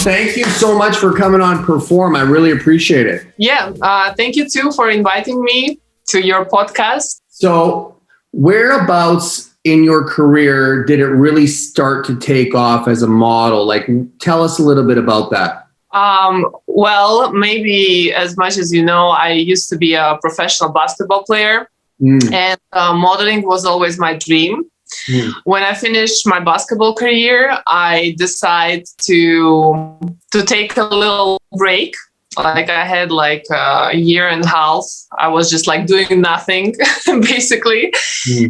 thank you so much for coming on Perform. I really appreciate it. Yeah, thank you too for inviting me to your podcast. So whereabouts in your career did it really start to take off as a model? Like, tell us a little bit about that. Well, maybe as much as you know, I used to be a professional basketball player, and modeling was always my dream. When I finished my basketball career, I decided to take a little break. Like I had like a year and a half. I was just like doing nothing, basically.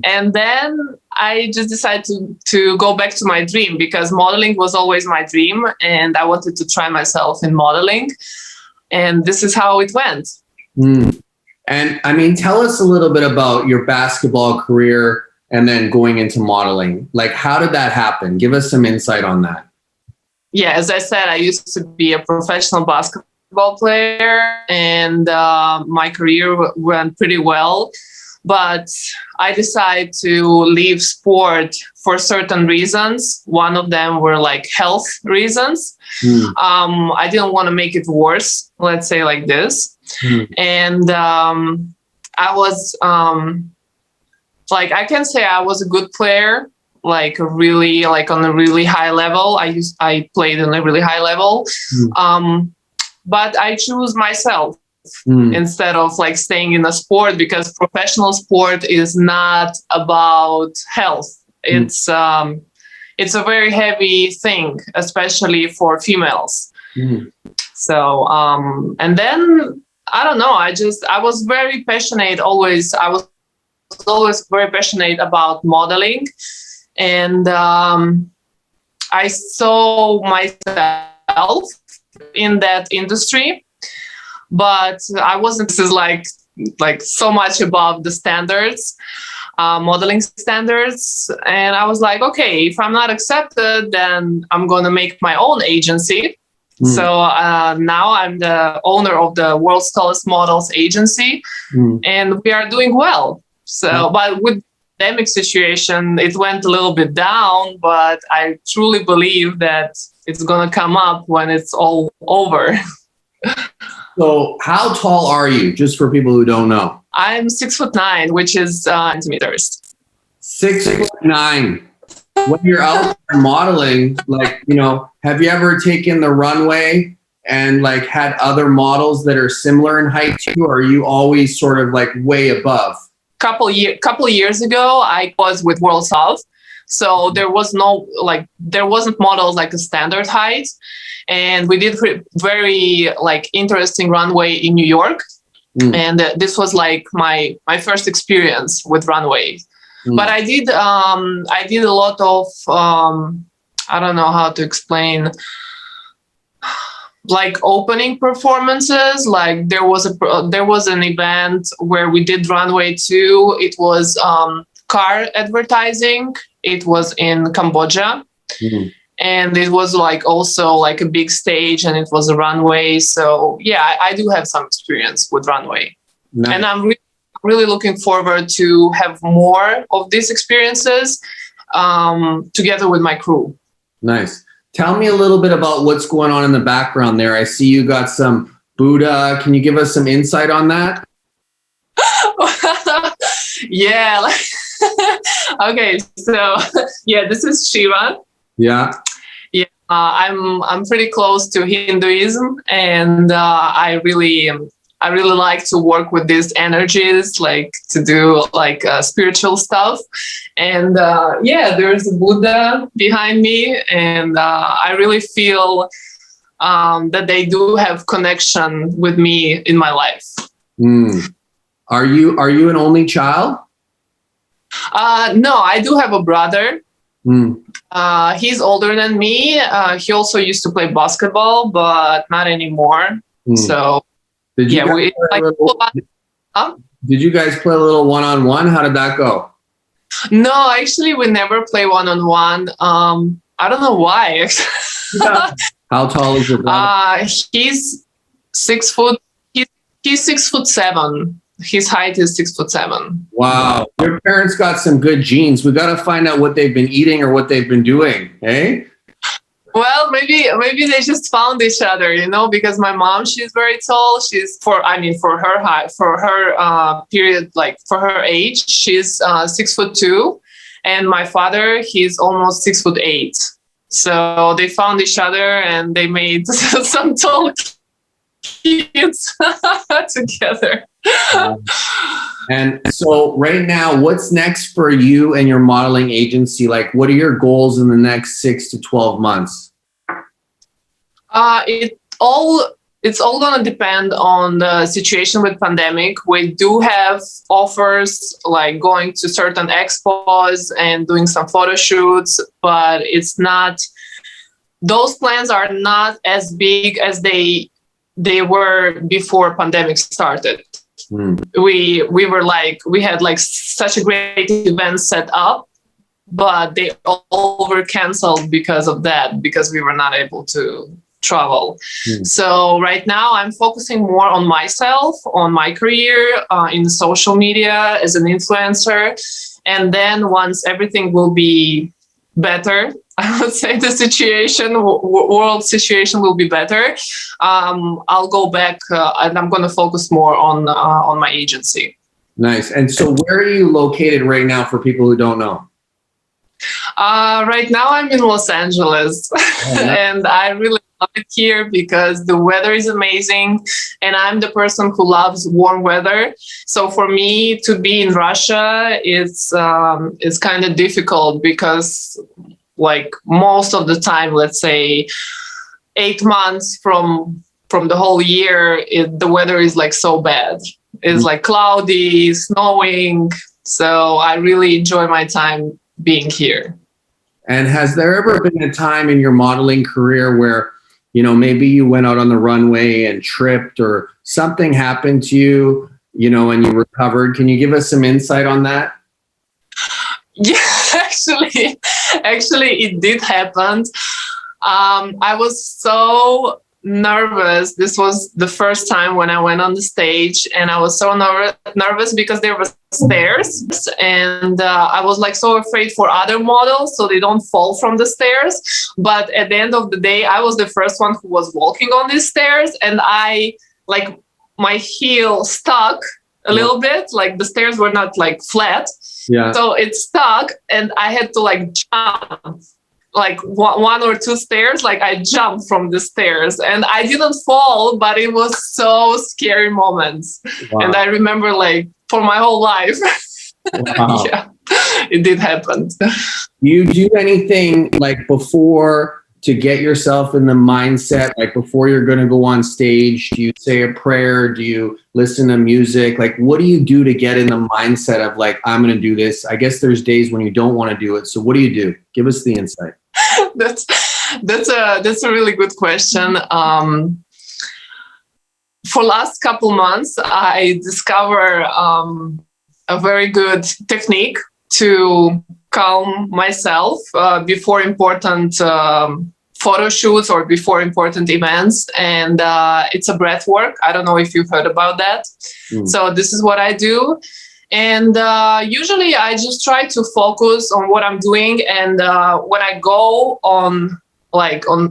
And then I just decided to go back to my dream, because modeling was always my dream and I wanted to try myself in modeling. And this is how it went. And I mean, tell us a little bit about your basketball career and then going into modeling. Like, how did that happen? Give us some insight on that. Yeah, as I said, I used to be a professional basketball player, and my career went pretty well. But I decided to leave sport for certain reasons. One of them were like health reasons. I didn't want to make it worse, let's say like this. And I was like, I can say I was a good player, like really, like on a really high level. I played on a really high level. But I choose myself instead of like staying in a sport, because professional sport is not about health. It's a very heavy thing, especially for females. So, and then I don't know, I was very passionate always. I was always very passionate about modeling, and I saw myself in that industry, but I wasn't. This is like so much above the standards, modeling standards, and I was like, okay, if I'm not accepted, then I'm gonna make my own agency. So now I'm the owner of the World's Tallest Models agency, and we are doing well. So, but with the pandemic situation, it went a little bit down, but I truly believe that it's going to come up when it's all over. So how tall are you, just for people who don't know? I'm 6'9", which is centimeters. 6'9". When you're out there modeling, like, you know, have you ever taken the runway and like had other models that are similar in height to you, or are you always sort of like way above? Couple years ago, I was with World South, so there wasn't models like a standard height, and we did very like interesting runway in New York, and this was like my first experience with runway. But I did a lot of I don't know how to explain, like opening performances. Like there was an event where we did runway too. It was car advertising. It was in Cambodia, and it was like also like a big stage, and it was a runway. So yeah, I do have some experience with runway. Nice. And I'm really looking forward to have more of these experiences together with my crew. Nice. Tell me a little bit about what's going on in the background there. I see you got some Buddha. Can you give us some insight on that? Yeah. Okay. So yeah, this is Shiva. Yeah. Yeah. I'm pretty close to Hinduism, and I really like to work with these energies, like to do like spiritual stuff. And yeah, there's a Buddha behind me, and I really feel that they do have connection with me in my life. Are you an only child? No, I do have a brother. He's older than me. He also used to play basketball, but not anymore. So did you guys play a little one-on-one? How did that go? No, actually, we never play one-on-one. I don't know why. How tall is your brother? He's 6 foot. He's 6'7". His height is 6'7". Wow, your parents got some good genes. We got to find out what they've been eating or what they've been doing. Hey. Well, maybe they just found each other, because my mom, she's very tall. She's for her height, for her period, like for her age, she's 6'2", and my father, he's almost 6'8". So they found each other and they made some tall kids together. And so right now, what's next for you and your modeling agency? Like, what are your goals in the next 6 to 12 months? It's all going to depend on the situation with pandemic. We do have offers like going to certain expos and doing some photo shoots, but those plans are not as big as they were before pandemic started. We had like such a great event set up, but they all were canceled because of that, because we were not able to travel. So right now I'm focusing more on myself, on my career, in social media as an influencer. And then once everything will be better, I would say the world situation will be better. I'll go back and I'm going to focus more on my agency. Nice. And so where are you located right now for people who don't know? Right now I'm in Los Angeles and I really love it here because the weather is amazing and I'm the person who loves warm weather. So for me to be in Russia, it's kind of difficult because like most of the time, let's say 8 months from the whole year, the weather is like so bad. It's like cloudy, snowing. So I really enjoy my time being here. And has there ever been a time in your modeling career where, maybe you went out on the runway and tripped or something happened to you, and you recovered? Can you give us some insight on that? Yeah, actually it did happen. I was so nervous. This was the first time when I went on the stage and I was so nervous because there were stairs and I was like so afraid for other models so they don't fall from the stairs. But at the end of the day, I was the first one who was walking on these stairs and my heel stuck a little bit, like the stairs were not like flat. Yeah. So it stuck and I had to like jump like one or two stairs. Like I jumped from the stairs and I didn't fall, but it was so scary moments. Wow. And I remember like for my whole life. Wow. Yeah, it did happen. You do anything like before to get yourself in the mindset, like before you're going to go on stage? Do you say a prayer? Do you listen to music? Like, what do you do to get in the mindset of like, I'm going to do this? I guess there's days when you don't want to do it. So what do you do? Give us the insight. That's a really good question. For last couple months, I discovered a very good technique to calm myself before important photo shoots or before important events. And it's a breath work. I don't know if you've heard about that. So this is what I do. And usually I just try to focus on what I'm doing. And when I go on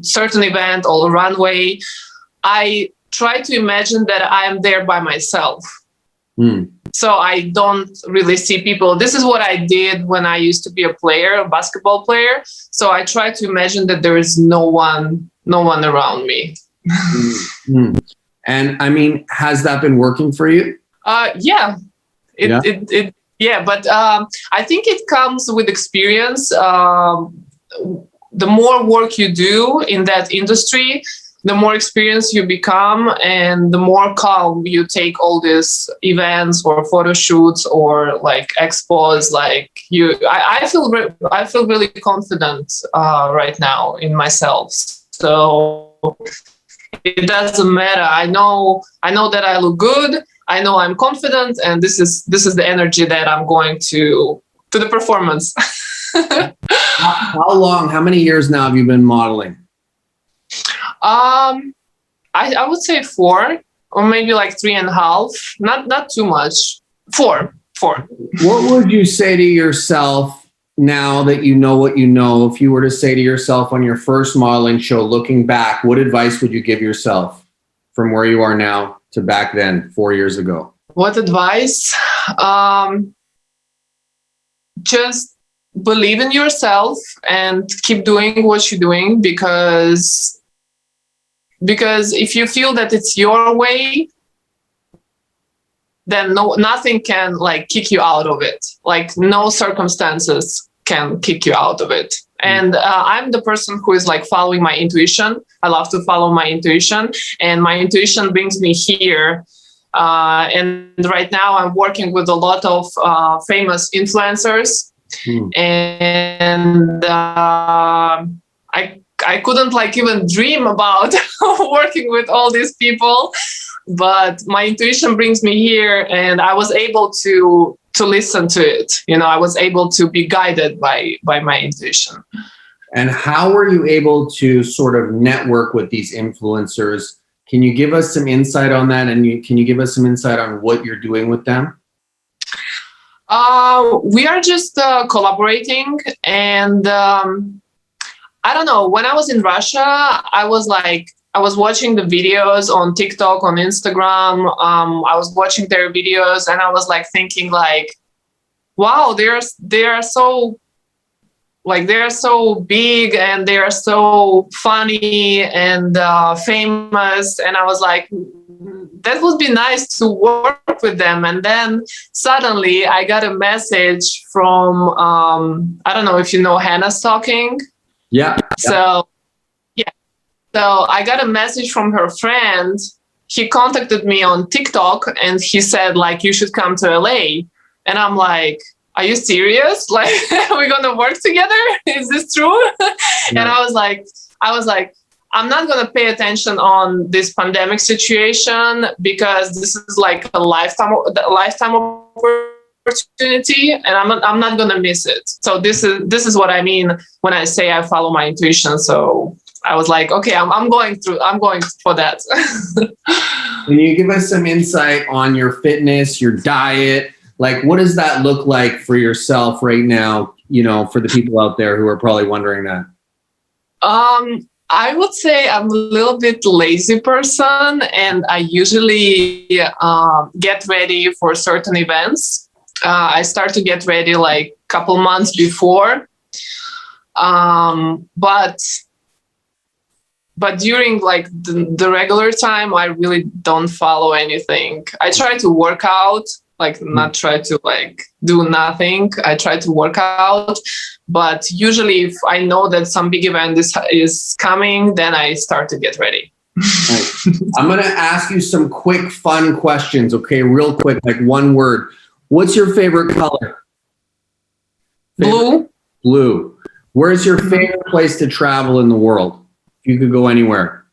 certain event or runway, I try to imagine that I am there by myself. So I don't really see people. This is what I did when I used to be a basketball player. So I try to imagine that there is no one around me. And I mean, has that been working for you? Yeah. But I think it comes with experience. The more work you do in that industry, the more experience you become and the more calm you take all these events or photo shoots or like expos. I feel really confident right now in myself. So it doesn't matter. I know that I look good. I know I'm confident, and this is the energy that I'm going to the performance. How many years now have you been modeling? I would say 4 or maybe like 3.5. Not too much. 4. What would you say to yourself now that you know what you know, if you were to say to yourself on your first modeling show, looking back, what advice would you give yourself from where you are now to back then, 4 years ago? What advice? Just believe in yourself and keep doing what you're doing, because if you feel that it's your way, then nothing can like kick you out of it. Like no circumstances can kick you out of it. And I'm the person who is like following my intuition. I love to follow my intuition, and my intuition brings me here. And right now I'm working with a lot of famous influencers, and I couldn't like even dream about working with all these people, but my intuition brings me here, and I was able to listen to it. You know, I was able to be guided by my intuition. And how were you able to sort of network with these influencers? Can you give us some insight on that? And can you give us some insight on what you're doing with them? We are just collaborating, and I don't know. When I was in Russia, I was watching the videos on TikTok, on Instagram. I was watching their videos, and I was like thinking like, wow, they are so big, and they are so funny and famous. And I was like, that would be nice to work with them. And then suddenly I got a message from, I don't know if you know Hannah Stocking. Yeah. So I got a message from her friend. He contacted me on TikTok, and he said like, you should come to LA. And I'm like, are you serious? Like, we're gonna work together? Is this true? Yeah. And I was like, I'm not gonna pay attention on this pandemic situation, because this is like a lifetime opportunity, and I'm not gonna miss it. So this is what I mean when I say I follow my intuition. So I was like, okay, I'm going for that. Can you give us some insight on your fitness, your diet? Like, what does that look like for yourself right now? You know, for the people out there who are probably wondering that. I would say I'm a little bit lazy person, and I usually get ready for certain events. I start to get ready like a couple months before. But during like the regular time, I really don't follow anything. I try to work out, like not try to like do nothing. I try to work out, but usually if I know that some big event is coming, then I start to get ready. Right. I'm going to ask you some quick, fun questions. Okay. Real quick, like one word. What's your favorite color? Blue. Blue. Where's your favorite place to travel in the world? If you could go anywhere.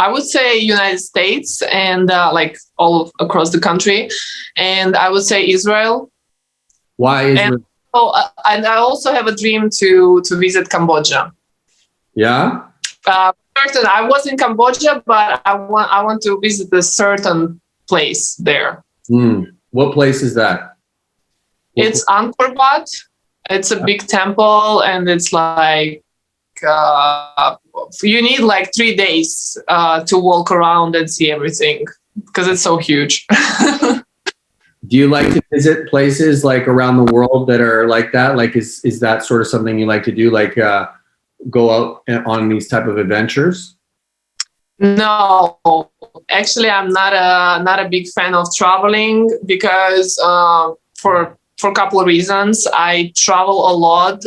I would say United States, and like all across the country. And I would say Israel. Why Israel? And I also have a dream to visit Cambodia. Yeah? I was in Cambodia, but I want to visit a certain place there. What place is that? It's Angkor Wat. It's a big temple, and it's like you need like 3 days to walk around and see everything, because it's so huge. Do you like to visit places like around the world that are like that? Like, is that sort of something you like to do? Like go out on these type of adventures? No, actually, I'm not a big fan of traveling, because for a couple of reasons. I travel a lot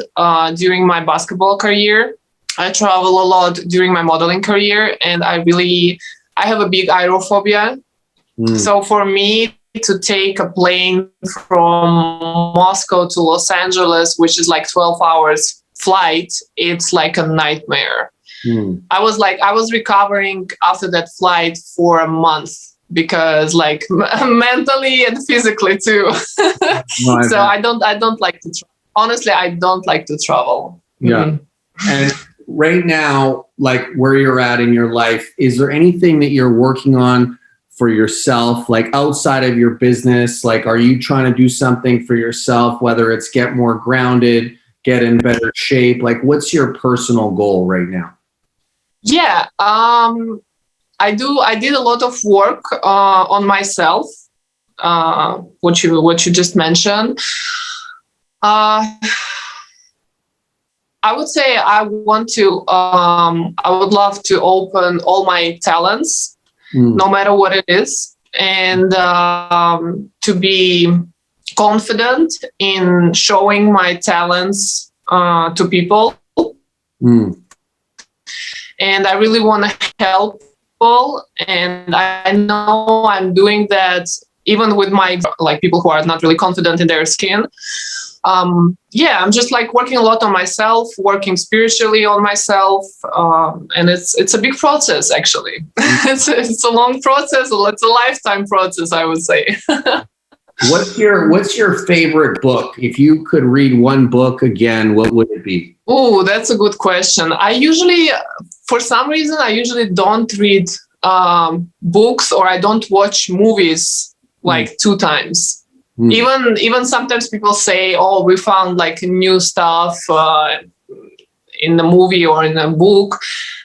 during my basketball career. I travel a lot during my modeling career, and I have a big aerophobia. So for me to take a plane from Moscow to Los Angeles, which is like 12 hours flight, it's like a nightmare. I was recovering after that flight for a month, because like mentally and physically too. So I don't like to travel. Honestly, I don't like to travel. Yeah. And right now, like where you're at in your life, is there anything that you're working on for yourself, like outside of your business? Like, are you trying to do something for yourself, whether it's get more grounded, get in better shape? Like, what's your personal goal right now? Yeah, I did a lot of work on myself, what you just mentioned. I would say I would love to open all my talents, no matter what it is, and to be confident in showing my talents to people. And I really want to help people, and I know I'm doing that even with my people who are not really confident in their skin. I'm just like working a lot on myself, working spiritually on myself, and it's a big process actually. it's a long process. It's a lifetime process, I would say. What's your favorite book? If you could read one book again, what would it be? Oh, that's a good question. For some reason, I usually don't read books, or I don't watch movies like 2 times. Even sometimes people say, "Oh, we found like new stuff in the movie or in a book."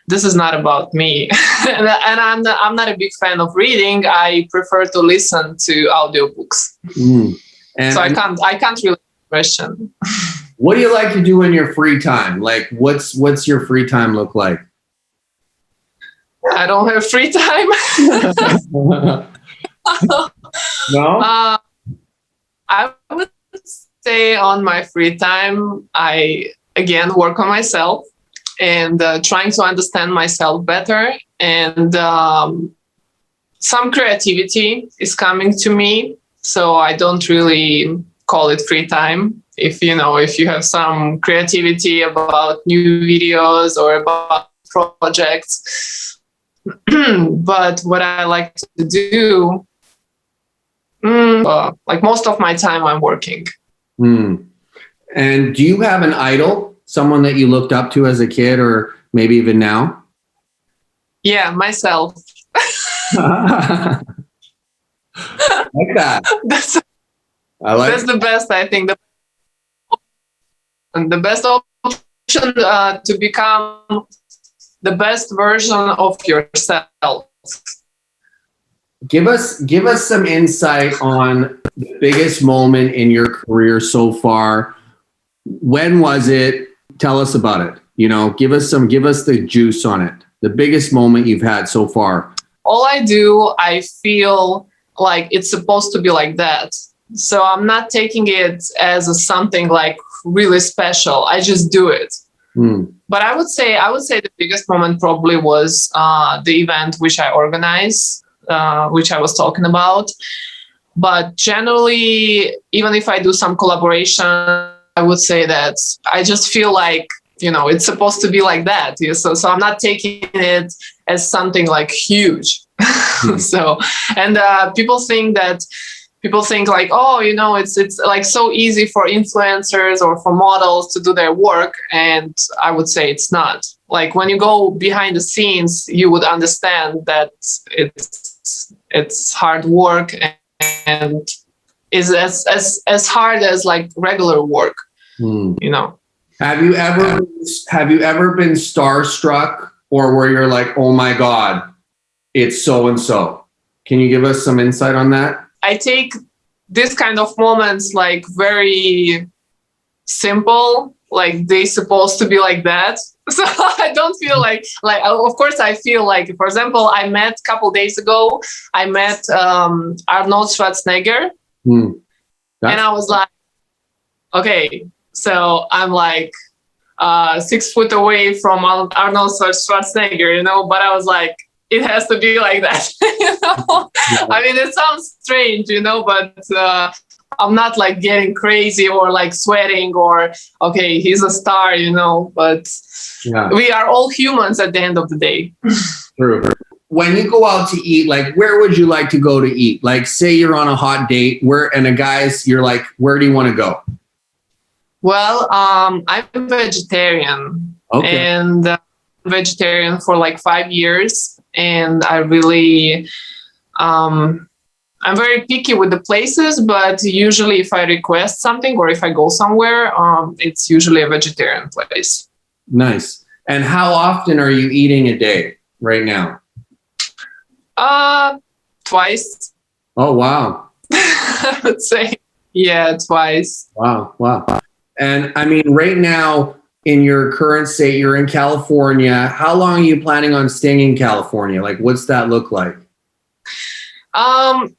This is not about me, and I'm not a big fan of reading. I prefer to listen to audiobooks. So I can't really question. What do you like to do in your free time? Like, what's your free time look like? I don't have free time. No. I would say on my free time, I again work on myself and trying to understand myself better. And some creativity is coming to me, so I don't really call it free time. If you have some creativity about new videos or about projects, but what I like to do. Like most of my time I'm working. And do you have an idol, someone that you looked up to as a kid or maybe even now? Yeah, myself. Like that. That's the best, I think. The best option to become the best version of yourself. Give us some insight on the biggest moment in your career so far. When was it? Tell us about it. Give us the juice on it. The biggest moment you've had so far. All I do, I feel like it's supposed to be like that. So I'm not taking it as something like really special. I just do it. But I would say the biggest moment probably was the event which I organized. Which I was talking about. But generally, even if I do some collaboration, I would say that I just feel like, it's supposed to be like that. So I'm not taking it as something like huge. So, and people think like, oh, it's like so easy for influencers or for models to do their work. And I would say it's not. Like when you go behind the scenes, you would understand that it's hard work and is as hard as like regular work. Have you ever been starstruck, or where you're like, oh my God, it's so and so? Can you give us some insight on that? I take this kind of moments like very simple, like they supposed to be like that. So I don't feel like of course I feel like, for example, a couple days ago, I met Arnold Schwarzenegger, and I was like, okay, so I'm like 6 foot away from Arnold Schwarzenegger, but I was like, it has to be like that. I mean, it sounds strange, but I'm not like getting crazy or like sweating or, okay, he's a star, but we are all humans at the end of the day. True. When you go out to eat, like, where would you like to go to eat? Like, say you're on a hot date, you're like, where do you want to go? Well, I'm vegetarian, and vegetarian for like 5 years. And I really I'm very picky with the places, but usually if I request something or if I go somewhere, it's usually a vegetarian place. Nice. And how often are you eating a day right now? Twice. Oh, wow. I would say. Yeah, twice. Wow. Wow. And I mean, right now in your current state, you're in California. How long are you planning on staying in California? Like, what's that look like?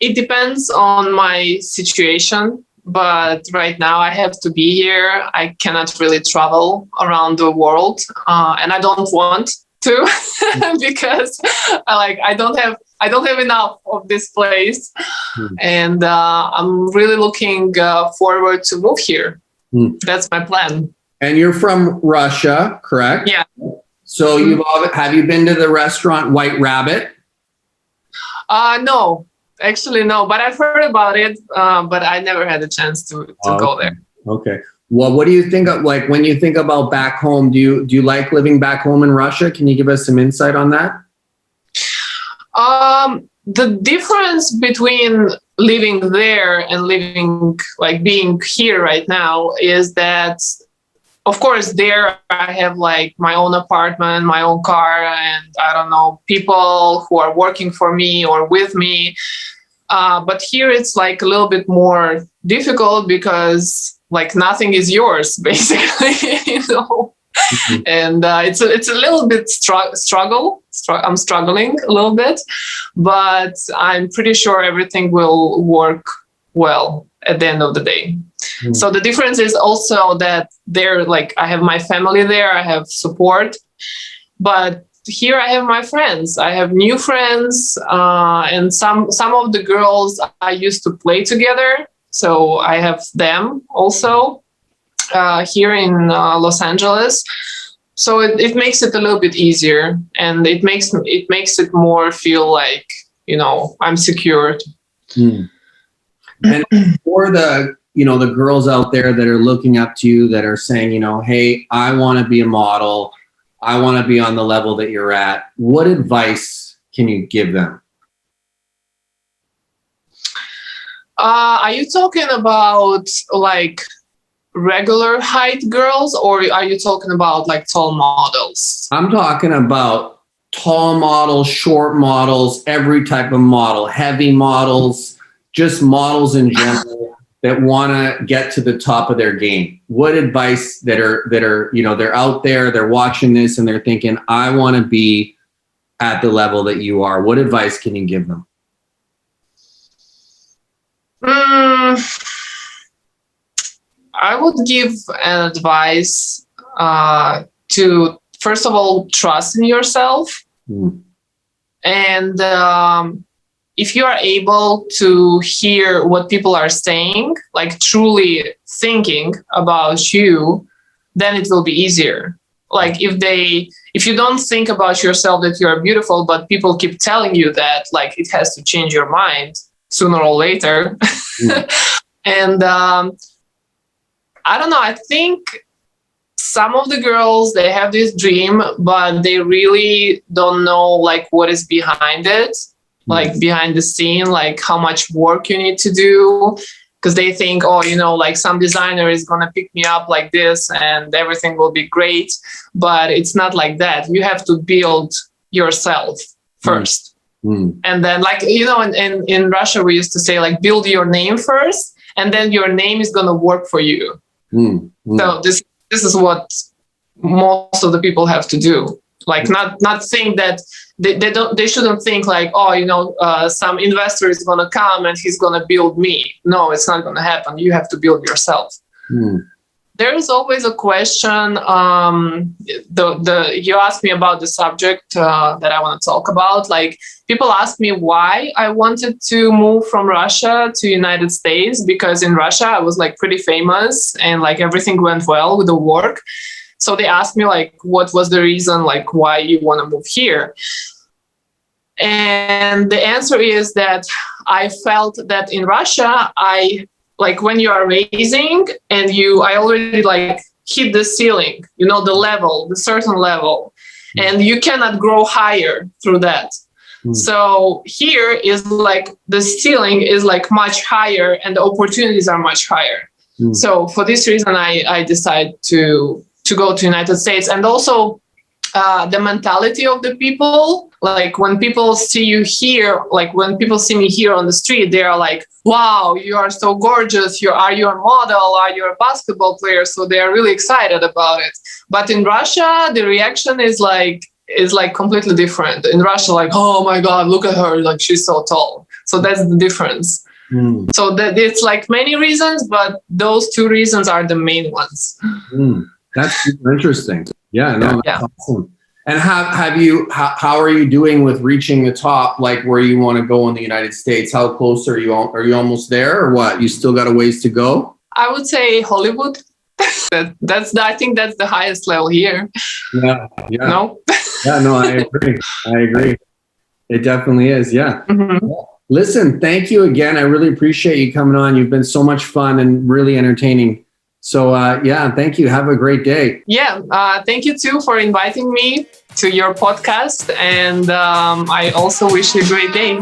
It depends on my situation, but right now I have to be here. I cannot really travel around the world, and I don't want to because I don't have enough of this place, and I'm really looking forward to move here. That's my plan. And you're from Russia, correct? Yeah. So have you been to the restaurant White Rabbit? No, actually no, but I've heard about it, but I never had a chance to go there. Okay. Well, what do you think of, like, when you think about back home, do you like living back home in Russia? Can you give us some insight on that? The difference between living there and being here right now is that, of course, there I have like my own apartment, my own car, and I don't know, people who are working for me or with me. But here it's like a little bit more difficult because like nothing is yours, basically, you know. Mm-hmm. And it's a little bit struggle. I'm struggling a little bit, but I'm pretty sure everything will work well at the end of the day. Mm. So the difference is also that there, like, I have my family there, I have support, but here I have my friends. I have new friends, and some of the girls I used to play together. So I have them also here in Los Angeles. So it makes it a little bit easier, and it makes it more feel like, you know, I'm secured. Mm. And for the girls out there that are looking up to you, that are saying, you know, hey, I want to be a model, I want to be on the level that you're at, what advice can you give them? Are you talking about like regular height girls, or are you talking about like tall models? I'm talking about tall models, short models, every type of model, heavy models, just models in general that want to get to the top of their game. What advice that are, you know, they're out there, they're watching this and they're thinking, I want to be at the level that you are. What advice can you give them? I would give an advice to, first of all, trust in yourself. And if you are able to hear what people are saying, like truly thinking about you, then it will be easier. Like if you don't think about yourself that you are beautiful, but people keep telling you that, like, it has to change your mind sooner or later. And I don't know, I think some of the girls, they have this dream, but they really don't know like what is behind it, like behind the scene, like how much work you need to do. Because they think, oh, you know, like some designer is going to pick me up like this and everything will be great. But it's not like that. You have to build yourself first. And then, like, you know, in Russia, we used to say, like, build your name first, and then your name is going to work for you. So this is what most of the people have to do. Like, not think that they shouldn't think like, oh, you know, some investor is going to come and he's going to build me. No, it's not going to happen. You have to build yourself. There is always a question. You asked me about the subject that I want to talk about. Like, people ask me why I wanted to move from Russia to United States, because in Russia I was like pretty famous and like everything went well with the work. So they asked me like, what was the reason, like why you want to move here? And the answer is that I felt that in Russia, like when you are raising and I already like hit the ceiling, you know, the certain level, and you cannot grow higher through that. So here is like the ceiling is like much higher and the opportunities are much higher. So for this reason, I decided to go to United States. And also the mentality of the people, like when people see you here, like when people see me here on the street, they are like, wow, you are so gorgeous. Are you a model? Are you a basketball player? So they are really excited about it. But in Russia, the reaction is like completely different. In Russia, like, oh my God, look at her, like she's so tall. So that's the difference. So it's like many reasons, but those two reasons are the main ones. That's super interesting. Yeah, no, that's awesome. And how are you doing with reaching the top, like where you want to go in the United States? How close are you? Are you almost there, or what? You still got a ways to go? I would say Hollywood. I think that's the highest level here. Yeah. No? Yeah, no, I agree. It definitely is. Yeah. Listen, thank you again. I really appreciate you coming on. You've been so much fun and really entertaining. So thank you. Have a great day. Yeah. Thank you too for inviting me to your podcast. And I also wish you a great day.